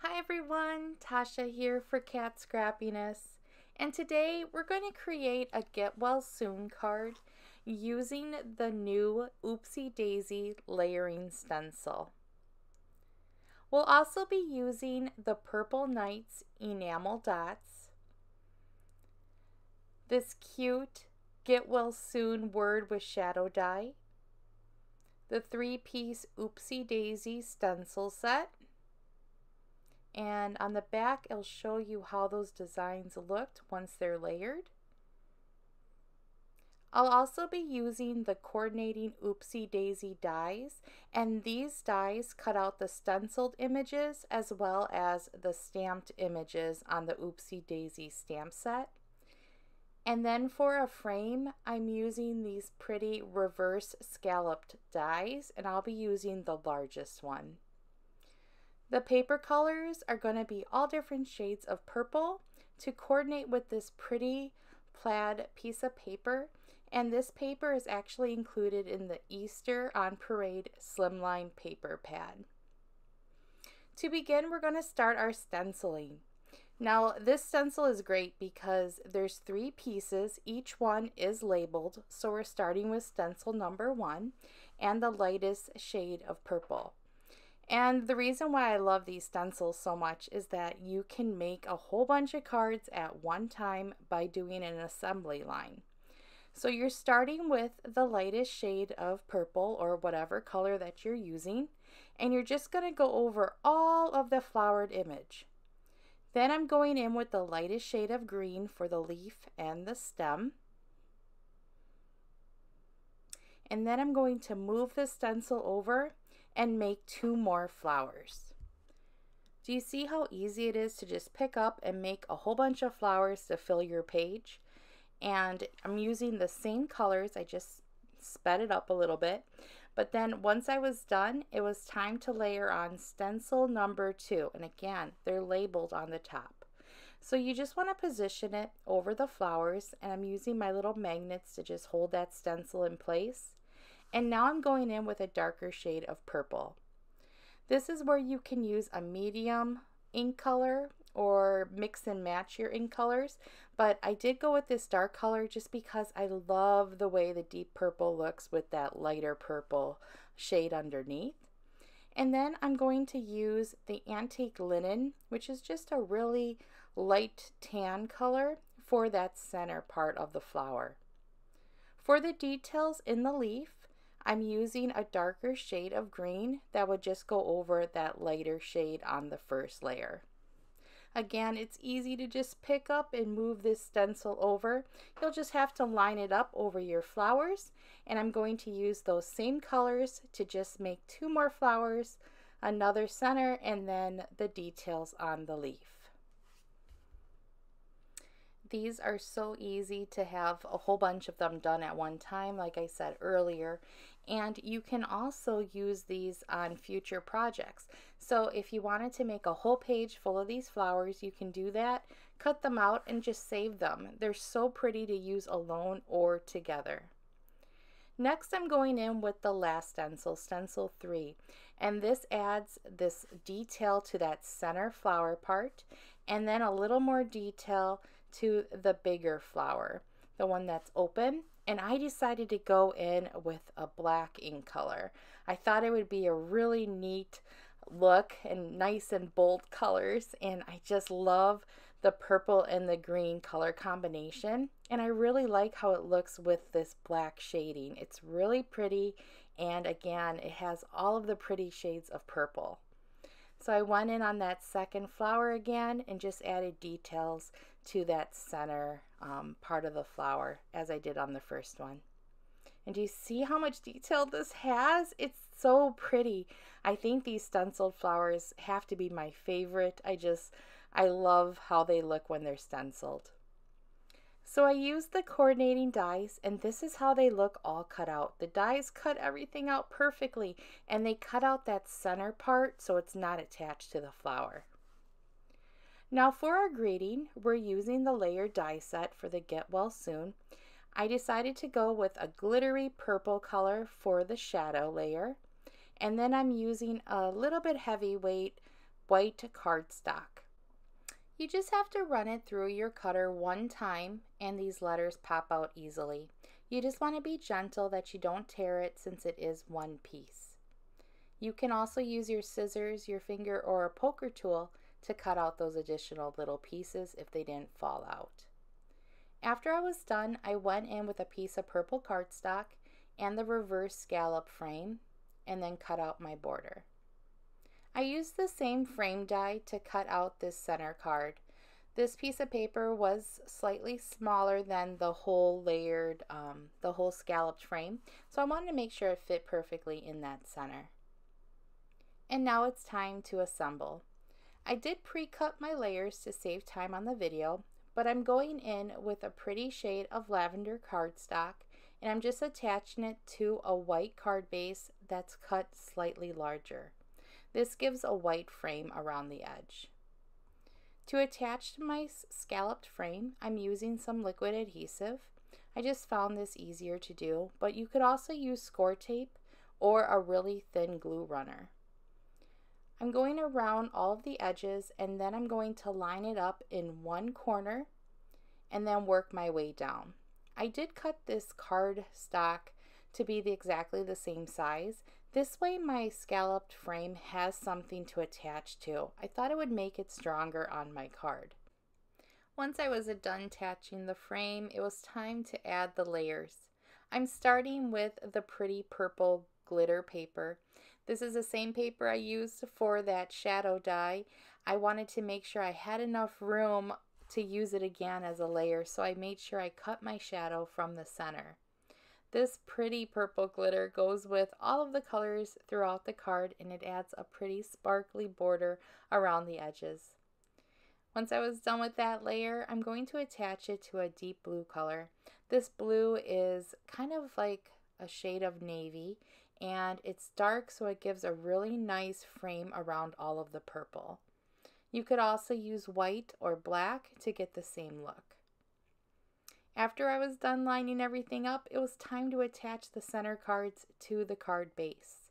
Hi everyone, Tasha here for Cat Scrappiness, and today we're going to create a Get Well Soon card using the new Oopsie Daisy layering stencil. We'll also be using the Purple Nights enamel dots, this cute Get Well Soon word with shadow die, the 3-piece Oopsie Daisy stencil set, and on the back it'll show you how those designs looked once they're layered. I'll also be using the coordinating Oopsie Daisy dies, and these dies cut out the stenciled images as well as the stamped images on the Oopsie Daisy stamp set. And then for a frame, I'm using these pretty reverse scalloped dies, and I'll be using the largest one. The paper colors are going to be all different shades of purple to coordinate with this pretty plaid piece of paper, and this paper is actually included in the Easter on Parade slimline paper pad. To begin, we're going to start our stenciling. Now this stencil is great because there's 3 pieces, each one is labeled, so we're starting with stencil number 1 and the lightest shade of purple. And the reason why I love these stencils so much is that you can make a whole bunch of cards at one time by doing an assembly line. So you're starting with the lightest shade of purple or whatever color that you're using, and you're just going to go over all of the flowered image. Then I'm going in with the lightest shade of green for the leaf and the stem. And then I'm going to move the stencil over and make 2 more flowers. Do you see how easy it is to just pick up and make a whole bunch of flowers to fill your page? And I'm using the same colors, I just sped it up a little bit. But then once I was done, it was time to layer on stencil number 2. And again, they're labeled on the top. So you just want to position it over the flowers, and I'm using my little magnets to just hold that stencil in place. And now I'm going in with a darker shade of purple. This is where you can use a medium ink color or mix and match your ink colors, but I did go with this dark color just because I love the way the deep purple looks with that lighter purple shade underneath. And then I'm going to use the Antique Linen, which is just a really light tan color for that center part of the flower. For the details in the leaf, I'm using a darker shade of green that would just go over that lighter shade on the first layer. Again, it's easy to just pick up and move this stencil over. You'll just have to line it up over your flowers, and I'm going to use those same colors to just make 2 more flowers, another center, and then the details on the leaf. These are so easy to have a whole bunch of them done at one time, like I said earlier, and you can also use these on future projects. So if you wanted to make a whole page full of these flowers, you can do that, cut them out, and just save them. They're so pretty to use alone or together. Next, I'm going in with the last stencil, stencil 3, and this adds this detail to that center flower part, and then a little more detail to the bigger flower, the one that's open. And I decided to go in with a black ink color. I thought it would be a really neat look and nice and bold colors, and I just love the purple and the green color combination, and I really like how it looks with this black shading. It's really pretty, and again, it has all of the pretty shades of purple. So I went in on that second flower again and just added details to that center part of the flower as I did on the first one. And do you see how much detail this has? It's so pretty. I think these stenciled flowers have to be my favorite. I love how they look when they're stenciled. So I used the coordinating dies, and this is how they look all cut out. The dies cut everything out perfectly, and they cut out that center part so it's not attached to the flower. Now for our greeting, we're using the layered die set for the Get Well Soon. I decided to go with a glittery purple color for the shadow layer, and then I'm using a little bit heavyweight white cardstock. You just have to run it through your cutter one time and these letters pop out easily. You just want to be gentle that you don't tear it since it is one piece. You can also use your scissors, your finger, or a poker tool to cut out those additional little pieces if they didn't fall out. After I was done, I went in with a piece of purple cardstock and the reverse scallop frame and then cut out my border. I used the same frame die to cut out this center card. This piece of paper was slightly smaller than the whole layered, the whole scalloped frame, so I wanted to make sure it fit perfectly in that center. And now it's time to assemble. I did pre-cut my layers to save time on the video, but I'm going in with a pretty shade of lavender cardstock, and I'm just attaching it to a white card base that's cut slightly larger. This gives a white frame around the edge. To attach to my scalloped frame, I'm using some liquid adhesive. I just found this easier to do, but you could also use score tape or a really thin glue runner. I'm going around all of the edges and then I'm going to line it up in one corner and then work my way down. I did cut this cardstock to be exactly the same size. This way my scalloped frame has something to attach to. I thought it would make it stronger on my card. Once I was done attaching the frame, it was time to add the layers. I'm starting with the pretty purple glitter paper. This is the same paper I used for that shadow die. I wanted to make sure I had enough room to use it again as a layer, so I made sure I cut my shadow from the center. This pretty purple glitter goes with all of the colors throughout the card and it adds a pretty sparkly border around the edges. Once I was done with that layer, I'm going to attach it to a deep blue color. This blue is kind of like a shade of navy and it's dark, so it gives a really nice frame around all of the purple. You could also use white or black to get the same look. After I was done lining everything up, it was time to attach the center cards to the card base.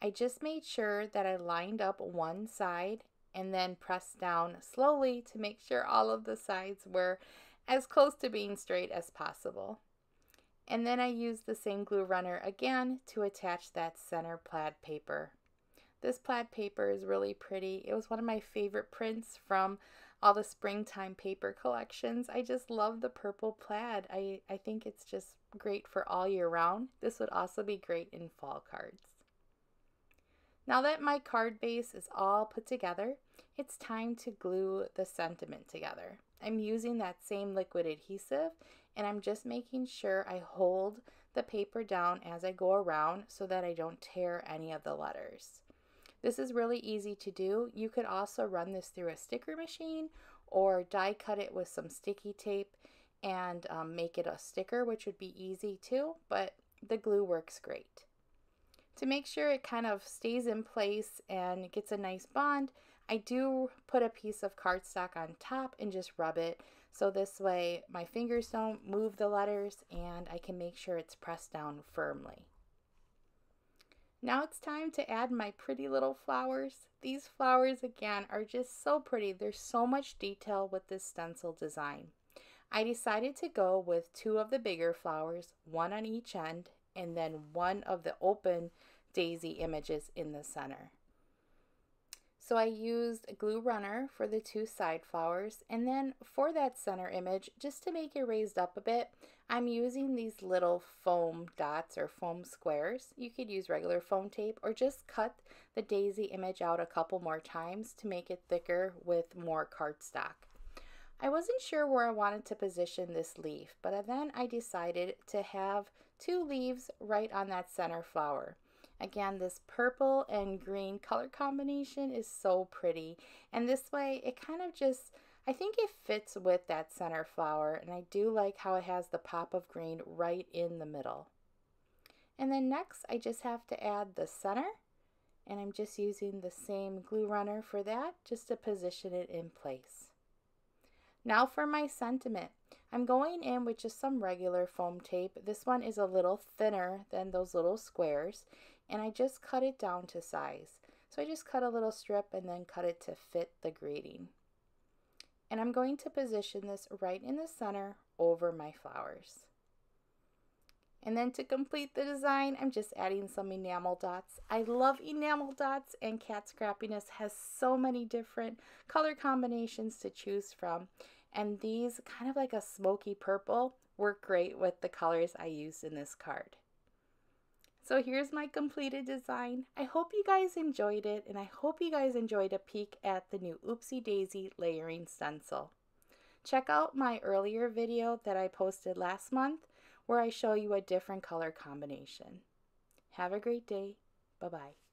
I just made sure that I lined up one side and then pressed down slowly to make sure all of the sides were as close to being straight as possible. And then I used the same glue runner again to attach that center plaid paper. This plaid paper is really pretty. It was one of my favorite prints from all the springtime paper collections. I just love the purple plaid. I think it's just great for all year round. This would also be great in fall cards. Now that my card base is all put together, it's time to glue the sentiment together. I'm using that same liquid adhesive and I'm just making sure I hold the paper down as I go around so that I don't tear any of the letters. This is really easy to do. You could also run this through a sticker machine or die cut it with some sticky tape and make it a sticker, which would be easy too, but the glue works great. To make sure it kind of stays in place and gets a nice bond, I do put a piece of cardstock on top and just rub it, so this way my fingers don't move the letters and I can make sure it's pressed down firmly. Now it's time to add my pretty little flowers. These flowers again are just so pretty. There's so much detail with this stencil design. I decided to go with two of the bigger flowers, one on each end, and then one of the open daisy images in the center. So I used a glue runner for the two side flowers, and then for that center image, just to make it raised up a bit, I'm using these little foam dots or foam squares. You could use regular foam tape or just cut the daisy image out a couple more times to make it thicker with more cardstock. I wasn't sure where I wanted to position this leaf, but then I decided to have two leaves right on that center flower. Again, this purple and green color combination is so pretty, and this way it kind of just, I think it fits with that center flower, and I do like how it has the pop of green right in the middle. And then next I just have to add the center, and I'm just using the same glue runner for that just to position it in place. Now for my sentiment. I'm going in with just some regular foam tape. This one is a little thinner than those little squares, and I just cut it down to size. So So I just cut a little strip and then cut it to fit the grading. And I'm going to position this right in the center over my flowers. And then to complete the design, I'm just adding some enamel dots. I love enamel dots, and Cat Scrappiness has so many different color combinations to choose from. And these, kind of like a smoky purple, work great with the colors I used in this card. So here's my completed design. I hope you guys enjoyed it, and I hope you guys enjoyed a peek at the new Oopsie Daisy layering stencil. Check out my earlier video that I posted last month where I show you a different color combination. Have a great day. Bye-bye.